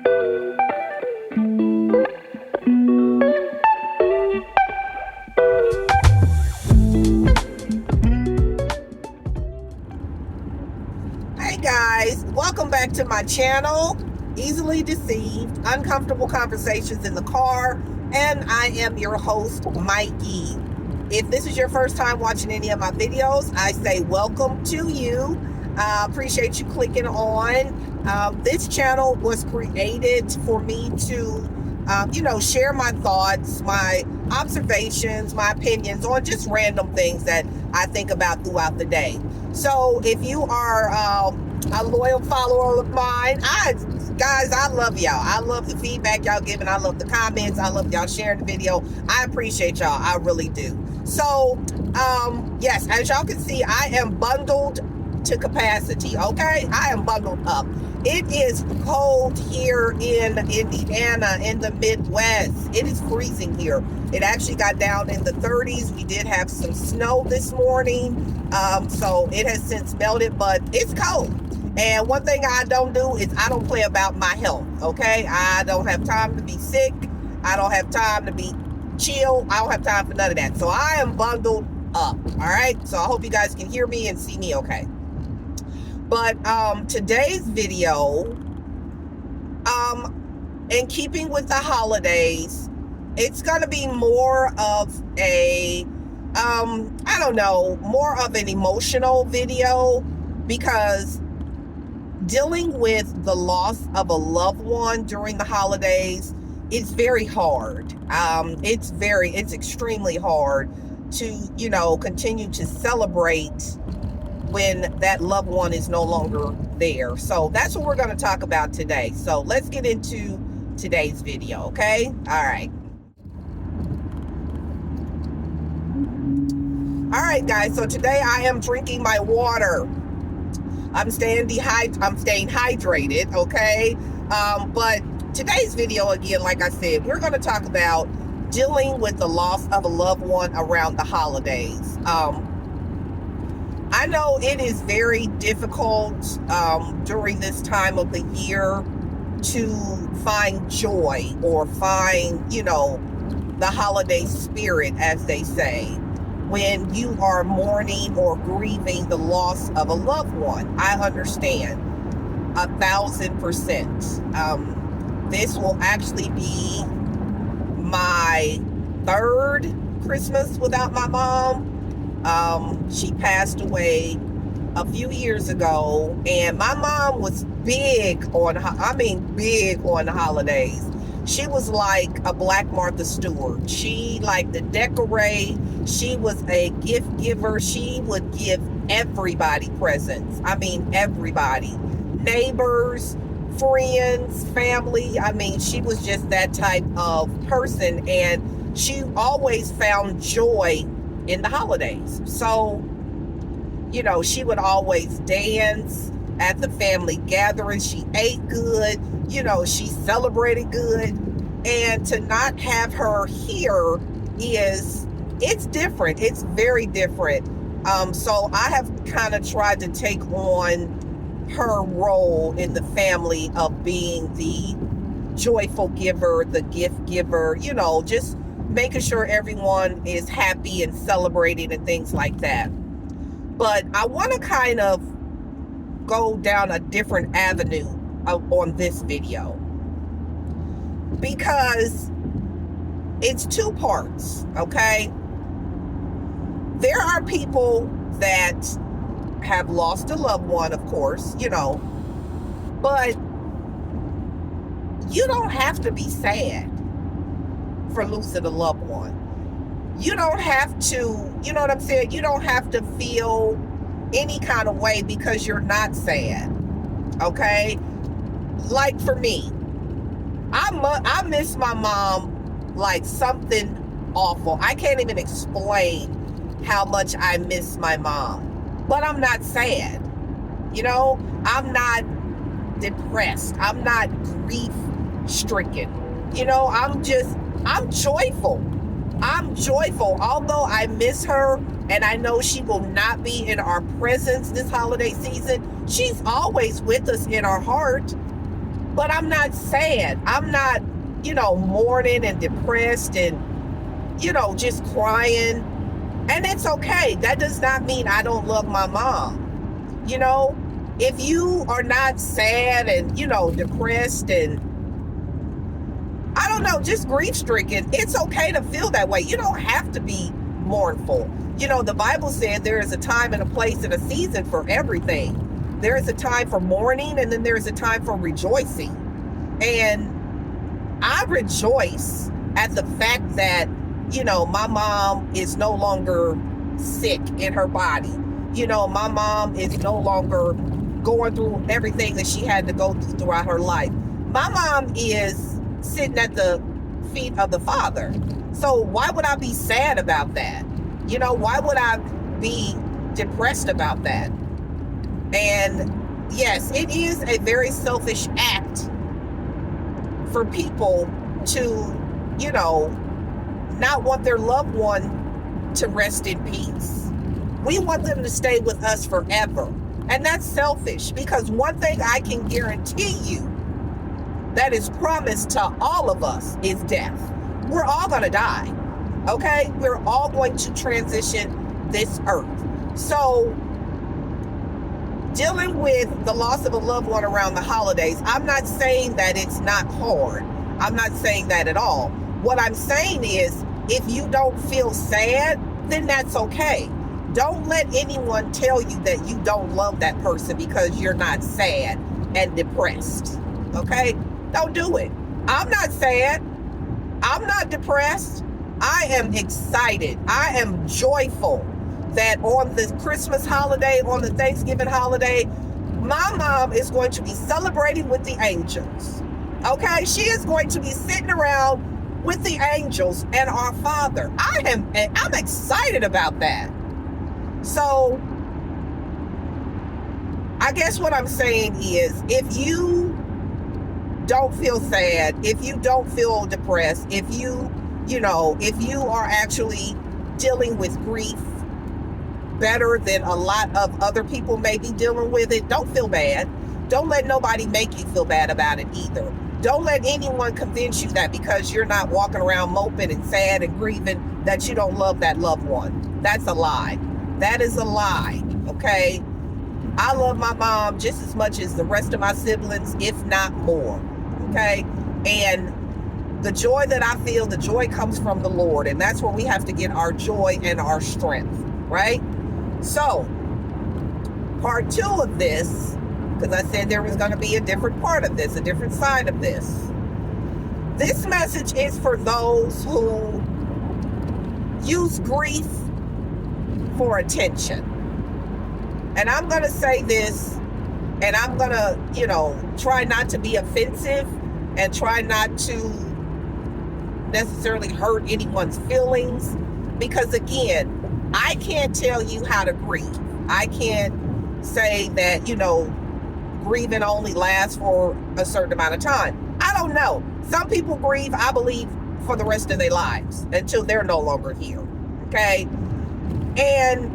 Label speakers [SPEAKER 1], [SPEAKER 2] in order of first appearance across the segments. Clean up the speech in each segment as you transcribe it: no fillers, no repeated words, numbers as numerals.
[SPEAKER 1] Hey guys, welcome back to my channel, Easily Deceived, Uncomfortable Conversations in the Car, and I am your host, Mikey. If this is your first time watching any of my videos, I say welcome to you. Appreciate you clicking on. This channel was created for me to, share my thoughts, my observations, my opinions on just random things that I think about throughout the day. So if you are a loyal follower of mine, guys, I love y'all. I love the feedback y'all giving. I love the comments. I love y'all sharing the video. I appreciate y'all. I really do. So, yes, as y'all can see, I am bundled to capacity, okay? I am bundled up. It is cold here in Indiana, in the Midwest. It is freezing here. It actually got down in the 30s. We did have some snow this morning, so it has since melted, but it's cold. And one thing I don't do is I don't play about my health, okay? I don't have time to be sick. I don't have time to be chill. I don't have time for none of that. So I am bundled up, all right? So I hope you guys can hear me and see me okay. But today's video, in keeping with the holidays, it's going to be more of a, more of an emotional video, because dealing with the loss of a loved one during the holidays is very hard. It's extremely hard to, continue to celebrate when that loved one is no longer there. So that's what we're going to talk about today. So let's get into today's video, okay? All right. All right, guys. So today I am drinking my water. I'm staying hydrated, okay? But today's video, again, like I said, we're going to talk about dealing with the loss of a loved one around the holidays. I know it is very difficult during this time of the year to find joy or find, the holiday spirit, as they say, when you are mourning or grieving the loss of a loved one. I understand 1,000%. This will actually be my third Christmas without my mom. She passed away a few years ago, and my mom was big on the holidays. She was like a Black Martha Stewart. She liked to decorate. She was a gift giver. She would give everybody presents. Everybody. Neighbors, friends, family. She was just that type of person, and she always found joy in the holidays. So, she would always dance at the family gatherings. She ate good. She celebrated good. And to not have her here it's different. It's very different. So I have kind of tried to take on her role in the family of being the joyful giver, the gift giver, just making sure everyone is happy and celebrating and things like that. But I want to kind of go down a different avenue on this video, because it's two parts, okay? There are people that have lost a loved one, of course, but you don't have to be sad for losing a loved one. You don't have to, you know what I'm saying? You don't have to feel any kind of way because you're not sad, okay? Like for me, I miss my mom like something awful. I can't even explain how much I miss my mom, but I'm not sad. I'm not depressed. I'm not grief stricken. I'm joyful. I'm joyful. Although I miss her and I know she will not be in our presence this holiday season, she's always with us in our heart. But I'm not sad. I'm not, mourning and depressed and, just crying. And it's okay. That does not mean I don't love my mom. If you are not sad and, depressed and, I don't know, just grief stricken, it's okay to feel that way. You don't have to be mournful. The Bible said there is a time and a place and a season for everything. There is a time for mourning, and then there's a time for rejoicing. And I rejoice at the fact that, my mom is no longer sick in her body. My mom is no longer going through everything that she had to go through throughout her life. My mom is sitting at the feet of the Father. So why would I be sad about that? Why would I be depressed about that? And yes, it is a very selfish act for people to, not want their loved one to rest in peace. We want them to stay with us forever. And that's selfish, because one thing I can guarantee you that is promised to all of us is death. We're all going to die. Okay? We're all going to transition this earth. So dealing with the loss of a loved one around the holidays, I'm not saying that it's not hard. I'm not saying that at all. What I'm saying is, if you don't feel sad, then that's okay. Don't let anyone tell you that you don't love that person because you're not sad and depressed. Okay? Don't do it. I'm not sad. I'm not depressed. I am excited. I am joyful that on the Christmas holiday, on the Thanksgiving holiday, my mom is going to be celebrating with the angels. Okay? She is going to be sitting around with the angels and our Father. I'm excited about that. So I guess what I'm saying is, if you don't feel sad, if you don't feel depressed, if you are actually dealing with grief better than a lot of other people may be dealing with it, don't feel bad. Don't let nobody make you feel bad about it either. Don't let anyone convince you that because you're not walking around moping and sad and grieving that you don't love that loved one. That's a lie. That is a lie, okay? I love my mom just as much as the rest of my siblings, if not more, okay? And the joy that I feel, the joy comes from the Lord, and that's where we have to get our joy and our strength, right? So, part 2 of this, because I said there was going to be a different part of this, a different side of this. This message is for those who use grief for attention. And I'm going to say this, and I'm going to, try not to be offensive and try not to necessarily hurt anyone's feelings, because again, I can't tell you how to grieve. I can't say that, grieving only lasts for a certain amount of time. I don't know. Some people grieve, I believe, for the rest of their lives until they're no longer here. Okay? And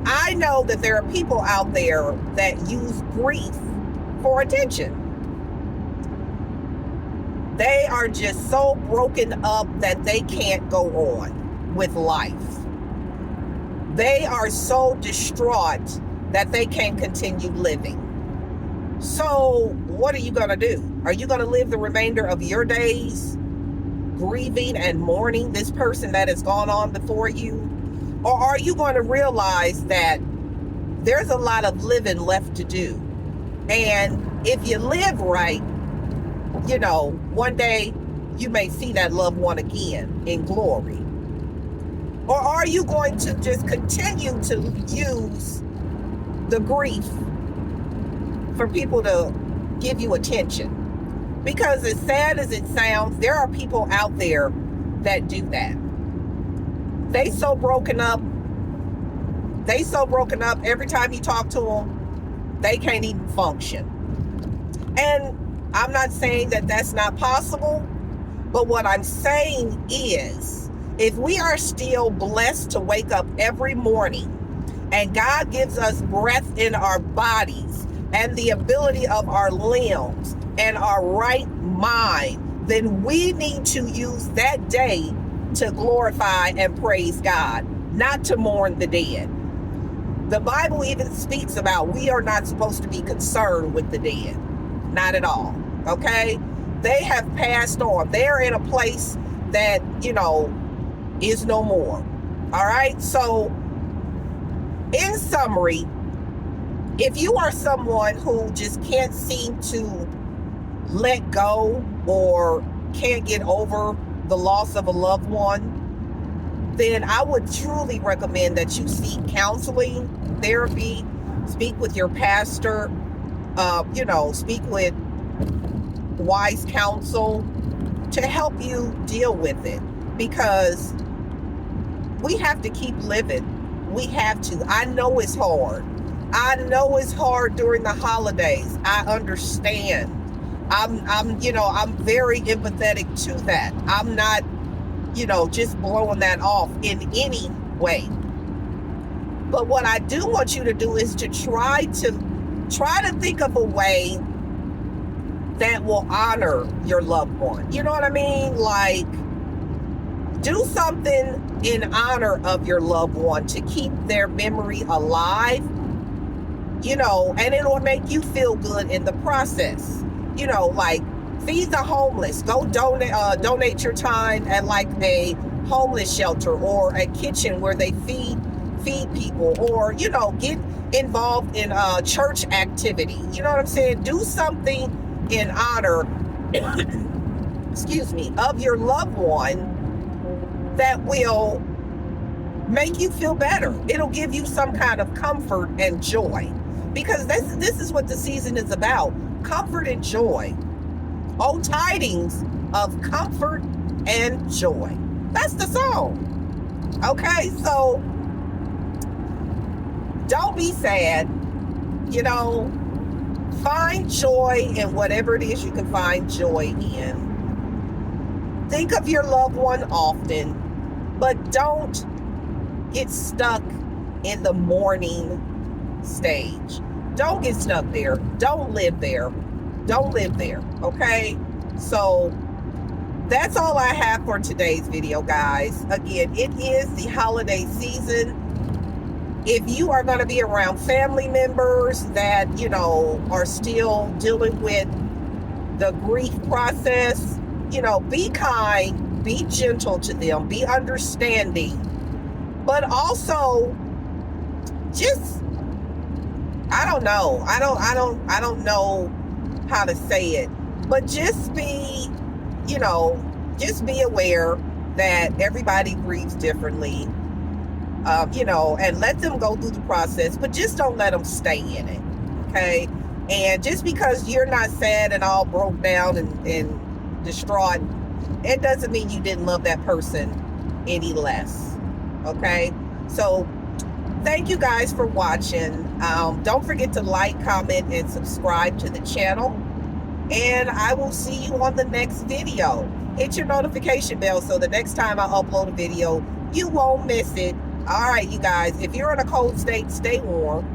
[SPEAKER 1] I know that there are people out there that use grief for attention. They are just so broken up that they can't go on with life. They are so distraught that they can't continue living. So what are you going to do? Are you going to live the remainder of your days grieving and mourning this person that has gone on before you? Or are you going to realize that there's a lot of living left to do? And if you live right, one day you may see that loved one again in glory. Or are you going to just continue to use the grief for people to give you attention? Because as sad as it sounds, there are people out there that do that. They so broken up every time you talk to them, they can't even function. And I'm not saying that that's not possible, but what I'm saying is, if we are still blessed to wake up every morning and God gives us breath in our bodies and the ability of our limbs and our right mind, then we need to use that day to glorify and praise God, not to mourn the dead. The Bible even speaks about we are not supposed to be concerned with the dead. Not at all. Okay? They have passed on. They're in a place that, is no more. All right? So, in summary, if you are someone who just can't seem to let go or can't get over the loss of a loved one, then I would truly recommend that you seek counseling, therapy, speak with your pastor, speak with wise counsel to help you deal with it, because we have to keep living. We have to. I know it's hard. I know it's hard during the holidays. I understand. I'm very empathetic to that. I'm not, just blowing that off in any way. But what I do want you to do is to try to think of a way that will honor your loved one. You know what I mean? Like, do something in honor of your loved one to keep their memory alive, and it will make you feel good in the process. Like, feed the homeless. Go donate your time at like a homeless shelter or a kitchen where they feed people, or get involved in a church activity. You know what I'm saying? Do something in honor excuse me, of your loved one that will make you feel better. It'll give you some kind of comfort and joy, because this is what the season is about: comfort and joy. Oh, tidings of comfort and joy. That's the song. Okay, so don't be sad. Find joy in whatever it is you can find joy in. Think of your loved one often, but don't get stuck in the mourning stage. Don't get stuck there. Don't live there. Don't live there. Okay? So that's all I have for today's video, guys. Again, it is the holiday season. If you are going to be around family members that, are still dealing with the grief process, be kind, be gentle to them, be understanding, but also just, I don't know how to say it, but just be aware that everybody grieves differently, and let them go through the process, but just don't let them stay in it. Okay? And just because you're not sad and all broke down and distraught, it doesn't mean you didn't love that person any less. Okay? So thank you guys for watching. Don't forget to like, comment, and subscribe to the channel. And I will see you on the next video. Hit your notification bell so the next time I upload a video, you won't miss it. All right, you guys, if you're in a cold state, stay warm.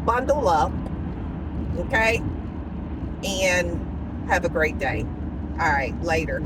[SPEAKER 1] Bundle up. Okay? And have a great day. All right, later.